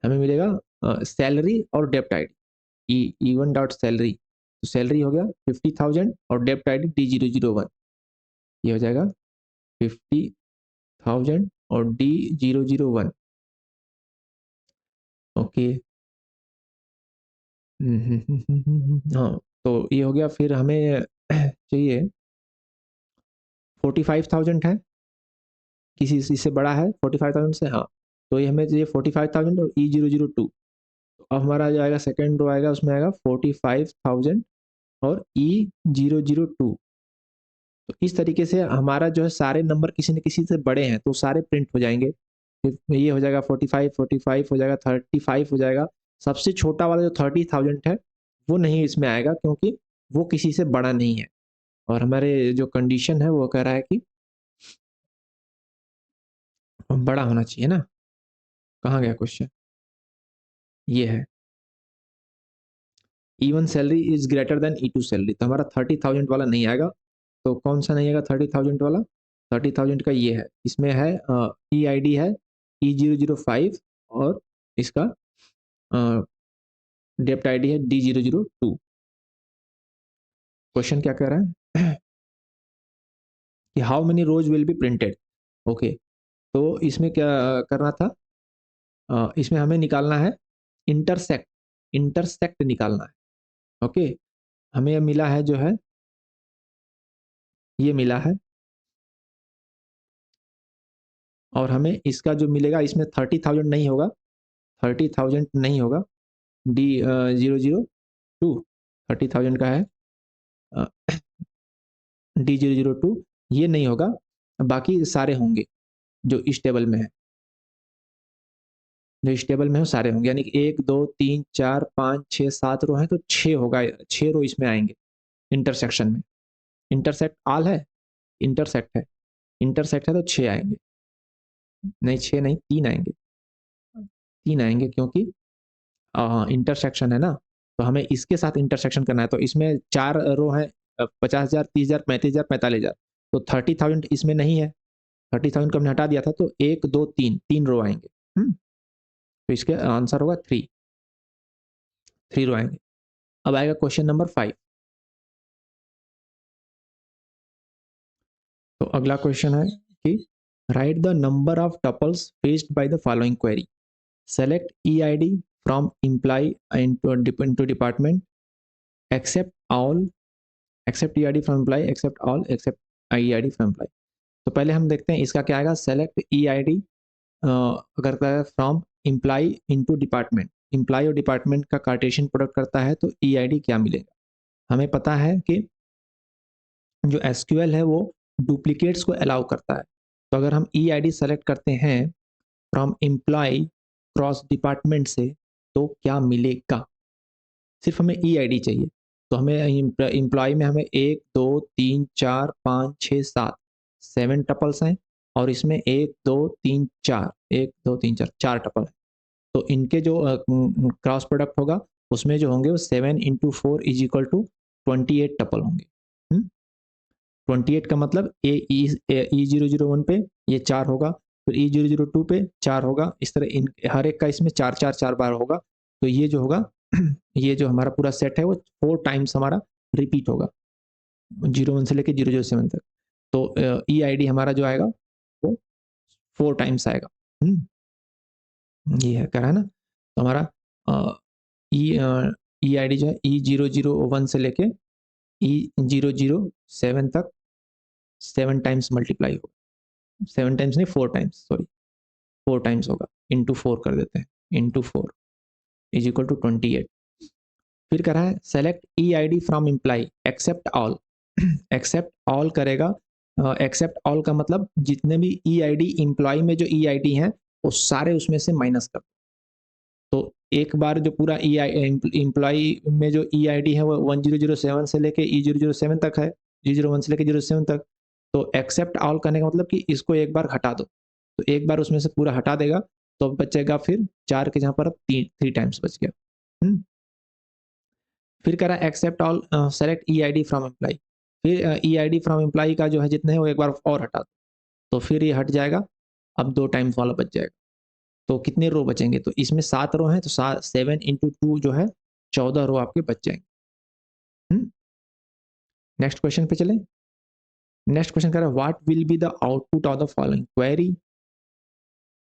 हमें मिलेगा सैलरी और dept I D, E one dot salary. तो सैलरी हो गया 50,000 और डेप्ट आई डी D001, ये हो जाएगा 50,000 और D001। ओके, हाँ, तो ये हो गया। फिर हमें चाहिए 45,000 है, किसी इससे बड़ा है 45,000 से, हाँ। तो ये हमें चाहिए 45,000 और E002। अब हमारा जो आएगा सेकेंड रो आएगा, उसमें आएगा 45,000 और E002। तो इस तरीके से हमारा जो है सारे नंबर किसी न किसी से बड़े हैं तो सारे प्रिंट हो जाएंगे। फिर ये हो जाएगा 45, 45 हो जाएगा, 35 हो जाएगा। सबसे छोटा वाला जो 30,000 है वो नहीं इसमें आएगा, क्योंकि वो किसी से बड़ा नहीं है। और हमारे जो कंडीशन है वो कह रहा है कि बड़ा होना चाहिए ना। कहाँ गया क्वेश्चन, ये है E1 salary is greater than E2 salary. तो हमारा 30,000 वाला नहीं आएगा। तो कौन सा नहीं आएगा 30,000 वाला, 30,000 का ये है, इसमें है ई आई डी है E005 और इसका डेप्ट आई डी है D002। क्वेश्चन क्या कह रहा है कि how many rows will be printed. Okay, तो इसमें क्या करना था, इसमें हमें निकालना है इंटरसेक्ट, इंटरसेक्ट निकालना है। ओके, हमें मिला है जो है, ये मिला है, और हमें इसका जो मिलेगा इसमें 30,000 नहीं होगा, 30,000 नहीं होगा, D002 30,000 का है, D002 ये नहीं होगा, बाकी सारे होंगे जो इस टेबल में है, जो इस टेबल में है सारे होंगे। यानी कि 1 2 3 4 5 6 7 रो हैं, तो 6 होगा, 6 रो इसमें आएंगे इंटरसेक्शन में। इंटरसेक्ट ऑल है, इंटरसेक्ट है, इंटरसेक्ट है तो 6 आएंगे, नहीं 6 नहीं 3 आएंगे, 3 आएंगे, क्योंकि इंटरसेक्शन है ना। तो हमें इसके साथ इंटरसेक्शन करना है, तो इसमें 4 रो है, 50,000 30,000 35,000 45,000। तो 30,000 इसमें नहीं है, 30,000 को हमने हटा दिया था, तो 1 2 3 3 रो आएंगे। तो इसका आंसर होगा 3, 3 रो आएंगे। अब आएगा क्वेश्चन नंबर 5। तो अगला क्वेश्चन है कि right the number of tuples faced by the following query, select E I D from imply into department, accept all, accept EID from employee, accept all, accept EID from employee। तो पहले हम देखते हैं इसका क्या आएगा, सेलेक्ट EID अगर from imply into department, imply और डिपार्टमेंट का कार्टेशियन प्रोडक्ट करता है तो EID क्या मिलेगा। हमें पता है कि जो SQL है वो डुप्लीकेट्स को अलाउ करता है। तो अगर हम EID सेलेक्ट करते हैं फ्रॉम एम्प्लॉय क्रॉस डिपार्टमेंट से तो क्या मिलेगा, सिर्फ हमें EID चाहिए। तो हमें एम्प्लॉय में हमें 1 2 3 4 5 6 7 7 टपल्स हैं, और इसमें 1 2 3 4 1 2 3 4 4 टपल हैं। तो इनके जो क्रॉस प्रोडक्ट होगा उसमें जो होंगे वो 7 into 4 is equal to 28 tuple होंगे। 28 का मतलब E001 पे ये 4 होगा, फिर E002 पे 4 होगा, इस तरह इन हर एक का इसमें 4 4 4 बार होगा। तो ये जो होगा ये जो हमारा पूरा सेट है वो 4 टाइम्स हमारा रिपीट होगा, 01 से लेके 007 तक। तो EID हमारा जो आएगा वो 4 टाइम्स आएगा। ये है कह रहा है ना। तो हमारा EID जो है E001 से लेके E007 तक 7 टाइम्स मल्टीप्लाई होगा, 7 टाइम्स नहीं 4 टाइम्स, सॉरी 4 टाइम्स होगा, इंटू 4 कर देते हैं, इंटू 4 इज इक्वल टू 28। फिर कह रहा है select EID from employee except all, except all करेगा, एक्सेप्ट ऑल का मतलब जितने भी EID इम्प्लॉय में जो EID हैं वो सारे उसमें से माइनस कर। तो एक बार जो पूरा इम्प्लॉय में जो EID है वो 1007 से लेके E007 तक है, 001 से लेकर 07 तक। तो एक्सेप्ट ऑल करने का मतलब कि इसको एक बार हटा दो, तो एक बार उसमें से पूरा हटा देगा तो बचेगा फिर 4 के जहाँ पर अब 3 टाइम्स बच गया। फिर कह रहा है except all select EID from employee. फिर EID फ्रॉम एम्प्लॉय का जो है जितने हैं वो एक बार और हटा दो, तो फिर ये हट जाएगा, अब 2 टाइम्स वाला बच जाएगा। तो कितने रो बचेंगे, तो इसमें 7 रो हैं, तो 7 इंटू 2 जो है 14 रो आपके बच जाएंगे। नेक्स्ट क्वेश्चन पे चलें। नेक्स्ट क्वेश्चन कह रहा है what will be the output of the following query.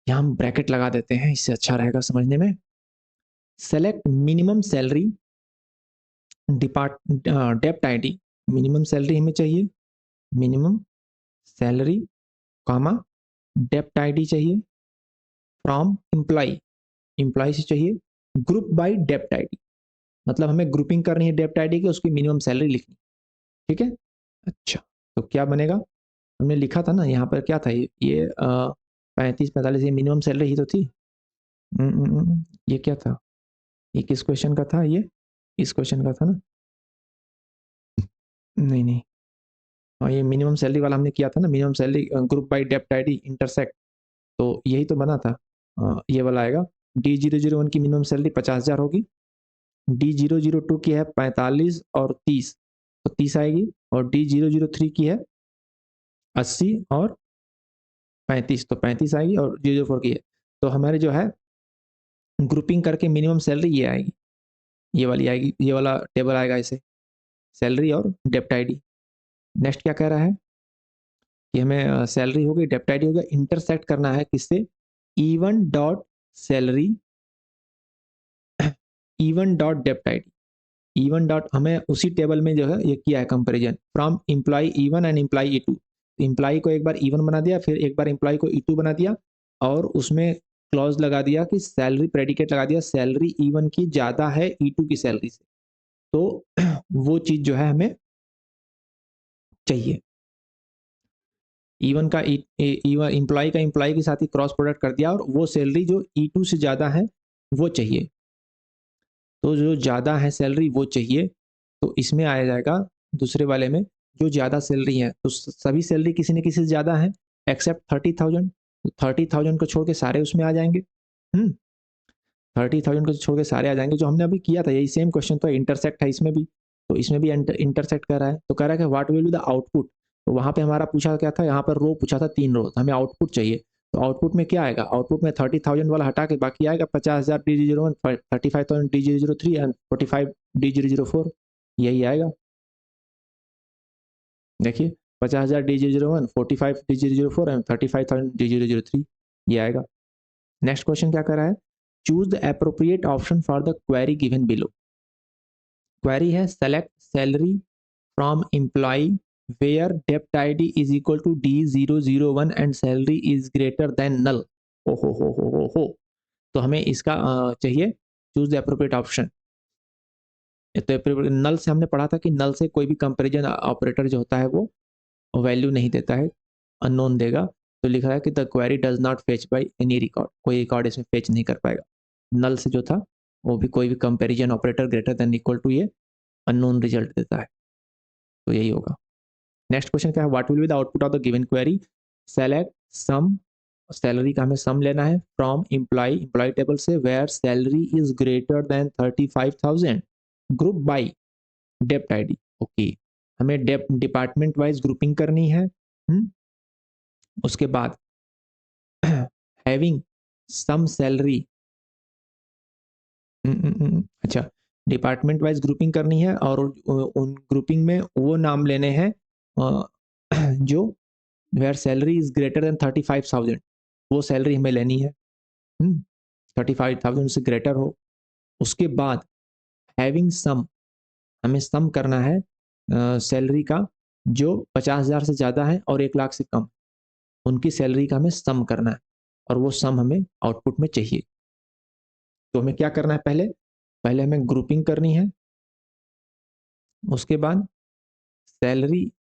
यहाँ हम ब्रैकेट लगा देते हैं, इससे अच्छा रहेगा समझने में। Select minimum salary dept ID, minimum salary हमें चाहिए, मिनिमम सैलरी कॉमा डेप्ट आईडी चाहिए फ्रॉम एम्प्लॉय, एम्प्लॉय से चाहिए ग्रुप बाय डेप्ट आईडी, मतलब हमें ग्रुपिंग करनी है डेप्ट आईडी की, उसकी मिनिमम सैलरी लिखनी, ठीक है। अच्छा, तो क्या बनेगा, हमने लिखा था ना यहाँ पर क्या था, ये 35-45 ये मिनिमम सैलरी ही तो थी। ये क्या था, ये किस क्वेश्चन का था, ये इस क्वेश्चन का था ना, नहीं नहीं, हाँ ये मिनिमम सैलरी वाला हमने किया था ना, minimum salary group by dept ID intersect, तो यही तो बना था। ये वाला आएगा, D001 की मिनिमम सैलरी 50,000 होगी, D002 की है 45 और 30, तो 30 आएगी, और D003 की है 80 और 35, तो 35 आएगी, और 004 की है, तो हमारे जो है ग्रुपिंग करके मिनिमम सैलरी ये आएगी, ये वाली आएगी, ये वाला टेबल आएगा ऐसे, सैलरी और डेप्ट आईडी। नेक्स्ट क्या कह रहा है कि हमें सैलरी हो गई, डेप्ट आईडी हो गया, इंटरसेक्ट करना है किससे, E one dot salary, E one dot dept ID, E one dot हमें उसी टेबल में जो है ये किया है comparison from employee E one and employee E2, employee को एक बार इवन बना दिया, फिर एक बार इम्प्लॉय को E2 बना दिया, और उसमें क्लॉज लगा दिया कि सैलरी प्रेडिकेट लगा दिया, सैलरी इवन की ज़्यादा है E2 की सैलरी से, तो वो चीज़ जो है हमें चाहिए। इवन का इवन इम्प्लॉय का इम्प्लॉय के साथ ही क्रॉस प्रोडक्ट कर दिया, और वो सैलरी जो E2 से ज़्यादा है वो चाहिए, तो जो ज़्यादा है सैलरी वो चाहिए, तो इसमें आया जाएगा दूसरे वाले में जो ज़्यादा सैलरी है, तो सभी सैलरी किसी न किसी से ज़्यादा है एक्सेप्ट 30,000, तो 30,000 को छोड़ के सारे उसमें आ जाएंगे। 30,000 को छोड़ के सारे आ जाएंगे, जो हमने अभी किया था यही सेम क्वेश्चन, तो इंटरसेक्ट है इसमें भी, तो इसमें भी इंटरसेक्ट कर रहा है, तो कह रहा है कि what will be the output, तो वहाँ पे हमारा पूछा क्या था, यहाँ पर रो पूछा था 3 रो, तो हमें आउटपुट चाहिए, तो आउटपुट में क्या आएगा, आउटपुट में 30,000 वाला हटा के बाकी आएगा 50,000 D001, 35,000 D003 एंड 45 D004, यही आएगा। देखिए 50,000 D001, 45 D004 एंड 35,000 D003, ये आएगा। नेक्स्ट क्वेश्चन क्या कर रहा है, choose the appropriate option for the query given below. Query है select salary from employee where dept ID is equal to D001 and salary is greater than null. ओ हो, तो हमें इसका चाहिए चूज द एप्रोप्रिएट ऑप्शन। तो नल से हमने पढ़ा था कि नल से कोई भी कंपैरिजन ऑपरेटर जो होता है वो वैल्यू नहीं देता है, अननोन देगा, तो लिखा है कि the query does not fetch by any record, कोई रिकॉर्ड इसमें फेच नहीं कर पाएगा। नल से जो था वो भी कोई भी comparison operator greater than equal to ये अननोन रिजल्ट देता है, तो यही होगा। नेक्स्ट क्वेश्चन क्या है, what will be the output of the given query, select sum, salary का हमें सम लेना है फ्रॉम एम्प्लॉय, एम्प्लॉय टेबल से where salary is greater than 35,000 group by dept ID, okay, हमें डेप्ट डिपार्टमेंट वाइज ग्रुपिंग करनी है। उसके बाद हैविंग सम सैलरी, अच्छा, डिपार्टमेंट वाइज ग्रुपिंग करनी है, और उन ग्रुपिंग में वो नाम लेने हैं जो where salary is greater than 35,000, वो सैलरी हमें लेनी है, 35,000 से ग्रेटर हो। उसके बाद हैविंग सम, हमें सम करना है सैलरी का जो 50,000 से ज़्यादा है और 1 लाख से कम, उनकी सैलरी का हमें सम करना है, और वो सम हमें आउटपुट में चाहिए। तो हमें क्या करना है, पहले पहले हमें ग्रुपिंग करनी है, उसके बाद सैलरी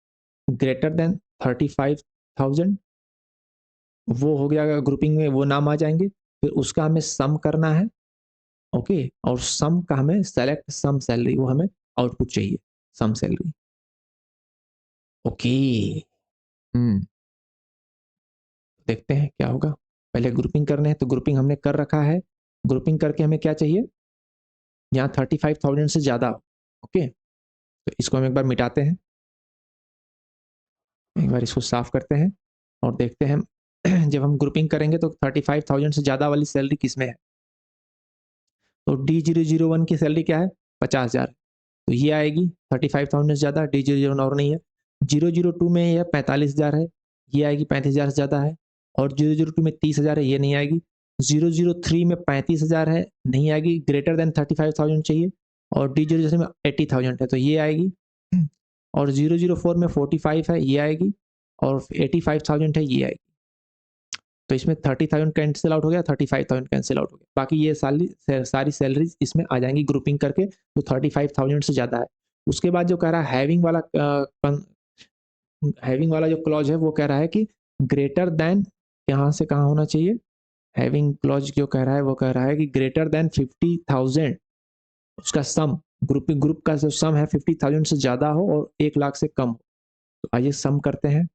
ग्रेटर देन 35,000, वो हो गया ग्रुपिंग में वो नाम आ जाएंगे, फिर उसका हमें सम करना है, ओके, और सम का हमें सेलेक्ट सम सैलरी, वो हमें आउटपुट चाहिए, सम सैलरी। ओके। देखते हैं क्या होगा। पहले ग्रुपिंग करने हैं, तो ग्रुपिंग हमने कर रखा है। ग्रुपिंग करके हमें क्या चाहिए, यहाँ 35,000 से ज़्यादा। ओके, तो इसको हम एक बार मिटाते हैं, एक बार इसको साफ करते हैं और देखते हैं जब हम ग्रुपिंग करेंगे तो 35,000 से ज़्यादा वाली सैलरी किस में है। तो D001 की सैलरी क्या है, 50,000, तो ये आएगी 35,000 से ज़्यादा। D001 और नहीं है। 002 में यह 45,000 है, ये आएगी 35,000 से ज़्यादा है। और 002 में 30,000 है, ये नहीं आएगी। 003 में 35,000 है, नहीं आएगी, ग्रेटर देन 35,000 चाहिए। और D003 में 80,000 है, तो ये आएगी। और 004 में 45 है, ये आएगी। और 85,000 है, ये आएगी। तो इसमें 30,000 कैंसिल आउट हो गया, 35,000 कैंसिल आउट हो गया। बाकी ये सारी सैलरीज इसमें आ जाएंगी ग्रुपिंग करके, तो 35,000 से ज़्यादा है। उसके बाद जो कह रहा है हैविंग वाला जो क्लॉज है वो कह रहा है कि ग्रेटर देन, कहाँ से कहाँ होना चाहिए। हैविंग क्लॉज जो कह रहा है वो कह रहा है कि ग्रेटर देन 50,000, उसका सम, ग्रुप का जो सम है 50,000 से ज़्यादा हो और 1 लाख से कम हो। तो आइए सम करते हैं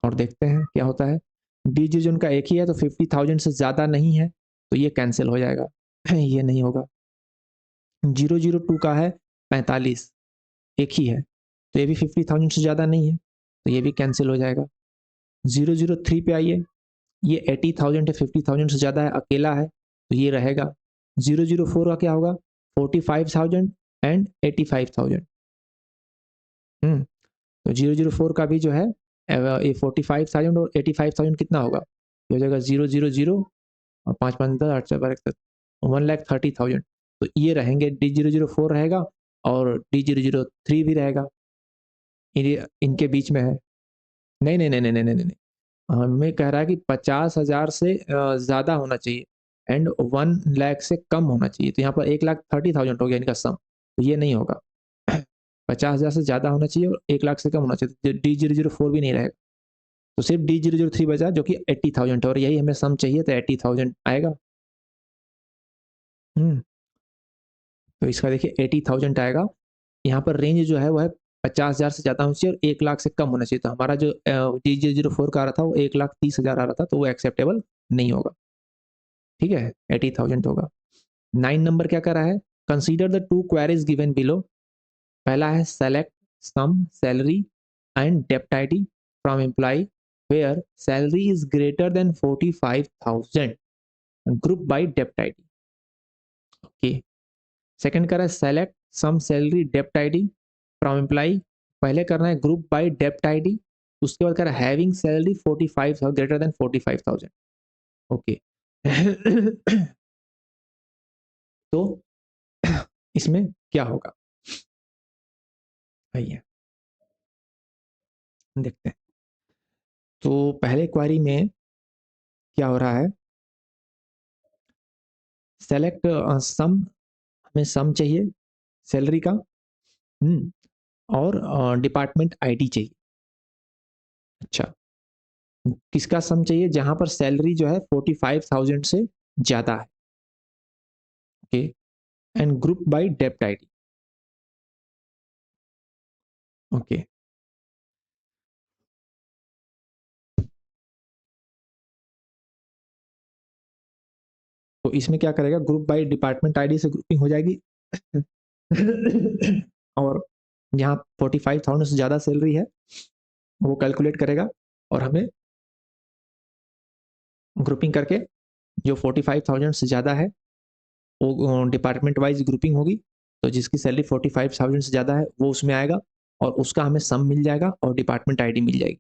और देखते हैं क्या होता है। डी जो उनका एक ही है, तो 50,000 से ज़्यादा नहीं है, तो ये कैंसिल हो जाएगा। ये नहीं होगा। 002 का है 45, एक ही है, तो ये भी 50,000 से ज़्यादा नहीं है, तो ये भी कैंसिल हो जाएगा। 003 पे आइए, ये 80,000 है, 50,000 से ज़्यादा है, अकेला है, तो ये रहेगा। 004 का क्या होगा, 45,000 एंड 85,000। तो 004 का भी जो है ये 45,000 और 85,000 कितना होगा, ये हो जाएगा 000 और 5 5 10 8 4 12 1,30,000। तो ये रहेंगे, D004 रहेगा और D003 भी रहेगा, इनके बीच में है। नहीं नहीं नहीं नहीं नहीं नहीं नहीं, हमें कह रहा है कि 50,000 से ज़्यादा होना चाहिए एंड 1 लाख से कम होना चाहिए। तो यहाँ पर 1,30,000 हो गया इनका सम, तो ये नहीं होगा। 50,000 से ज़्यादा होना चाहिए और 1 लाख से कम होना चाहिए, तो D004 भी नहीं रहेगा। तो सिर्फ D003 बचा जो कि 80,000 है, और यही हमें सम चाहिए, तो 80,000 आएगा। हम्म तो इसका देखिए 80,000 आएगा। यहाँ पर रेंज जो है वो है 50,000 से ज़्यादा होना चाहिए और 1 लाख से कम होना चाहिए। तो हमारा जो D004 का आ रहा था वो 1,30,000 आ रहा था, तो वो एक्सेप्टेबल नहीं होगा। ठीक है, 80,000 होगा। 9 नंबर क्या कर रहा है, consider the two queries given below. पहला है select sum salary and dept ID from employee where salary is greater than 45,000, group by dept ID. Okay, second कर रहा है select sum salary dept ID from employee, पहले करना है ग्रुप बाय डेप्ट आईडी, उसके बाद कर रहा है having salary 45,000 greater than 45,000। Okay. तो इसमें क्या होगा, आइए देखते हैं। तो पहले क्वारी में क्या हो रहा है, सेलेक्ट सम, हमें सम चाहिए सैलरी का। और डिपार्टमेंट आईडी चाहिए। अच्छा, किसका सम चाहिए, जहां पर सैलरी जो है 45,000 से ज्यादा है। Okay, and group by dept ID. Okay, तो इसमें क्या करेगा, ग्रुप बाय डिपार्टमेंट आईडी से ग्रुपिंग हो जाएगी। और यहाँ 45,000 से ज्यादा सैलरी है, वो कैलकुलेट करेगा और हमें ग्रुपिंग करके, जो 45,000 से ज़्यादा है वो डिपार्टमेंट वाइज ग्रुपिंग होगी। तो जिसकी सैलरी 45,000 से ज़्यादा है वो उसमें आएगा और उसका हमें सम मिल जाएगा और डिपार्टमेंट आईडी मिल जाएगी।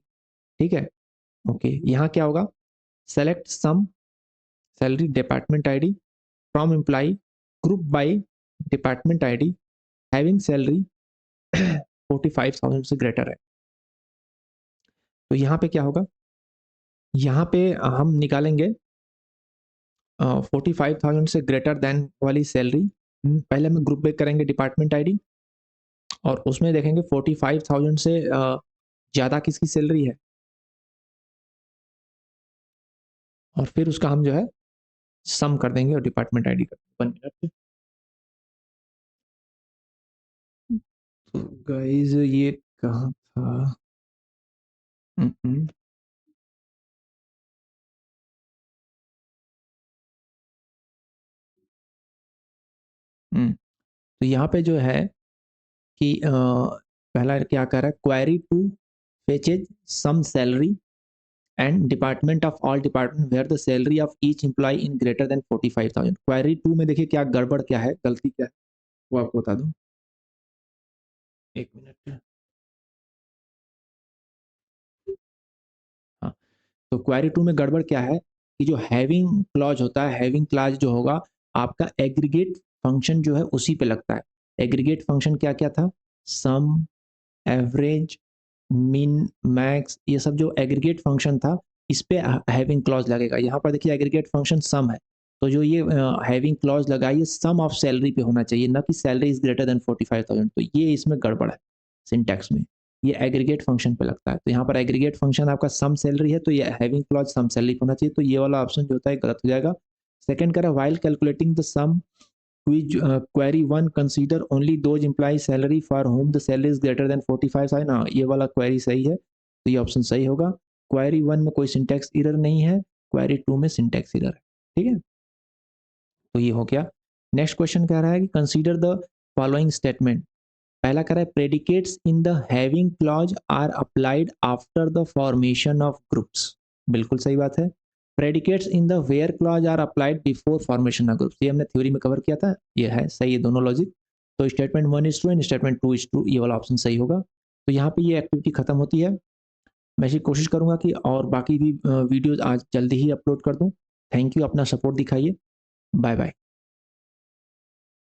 ठीक है। ओके, यहाँ क्या होगा, select sum salary department ID from employee group by department ID having salary 45,000 से ग्रेटर है। तो यहाँ पे क्या होगा, यहाँ पे हम निकालेंगे 45,000 से ग्रेटर देन वाली सैलरी। पहले हम ग्रुप पे करेंगे डिपार्टमेंट आईडी और उसमें देखेंगे 45,000 से ज़्यादा किसकी सैलरी है, और फिर उसका हम जो है सम कर देंगे और डिपार्टमेंट आईडी कर 1 मिनट। तो गाइज ये कहाँ था, हम्म, हम्म। तो यहाँ पे जो है कि पहला क्या कर रहा है, query two fetches sum salary and department of all department where the salary of each employee in greater than 45,000। Query two में देखिए क्या गड़बड़ क्या है, गलती क्या है, वो आपको बता दूं। एक मिनट। हाँ, तो क्वेरी टू में गड़बड़ क्या है कि जो हैविंग क्लॉज होता है, हैविंग क्लॉज जो होगा आपका एग्रीगेट फंक्शन जो है उसी पे लगता है। एग्रीगेट फंक्शन क्या क्या था, सम, एवरेज, मिन, मैक्स, ये सब जो एग्रीगेट फंक्शन था इस पे हैविंग क्लॉज लगेगा। यहाँ पर देखिए एग्रीगेट फंक्शन सम है, तो जो ये हैविंग क्लॉज लगा ये सम ऑफ सैलरी पे होना चाहिए, ना कि सैलरी इज ग्रेटर देन 45,000। तो ये इसमें गड़बड़ है सिंटैक्स में, ये एग्रीगेट फंक्शन पे लगता है। तो यहाँ पर एग्रीगेट फंक्शन आपका सम सैलरी है, तो ये हैविंग क्लॉज सम सैलरी होना चाहिए, तो ये वाला ऑप्शन जो होता है गलत हो जाएगा। सेकंड कह रहा है while calculating the sum query one consider only those employees salary for whom the salary is greater than 45,000। हाँ, ये वाला क्वेरी सही है, तो ये ऑप्शन सही होगा। क्वेरी वन में कोई सिंटैक्स एरर नहीं है, क्वेरी टू में सिंटैक्स एरर है। ठीक है, तो ये हो गया। नेक्स्ट क्वेश्चन कह रहा है कि कंसीडर द फॉलोइंग स्टेटमेंट। पहला कह रहा है predicates in the having clause are applied after the formation of groups. बिल्कुल सही बात है। Predicates in the where clause are applied before formation of groups, ये हमने थ्योरी में कवर किया था, ये है सही है दोनों लॉजिक। तो statement one is true and statement two is true, ये वाला ऑप्शन सही होगा। तो यहाँ पे ये एक्टिविटी खत्म होती है। मैं ऐसी कोशिश करूंगा कि और बाकी भी वीडियोज आज जल्दी ही अपलोड कर दूं। थैंक यू, अपना सपोर्ट दिखाइए। Bye bye.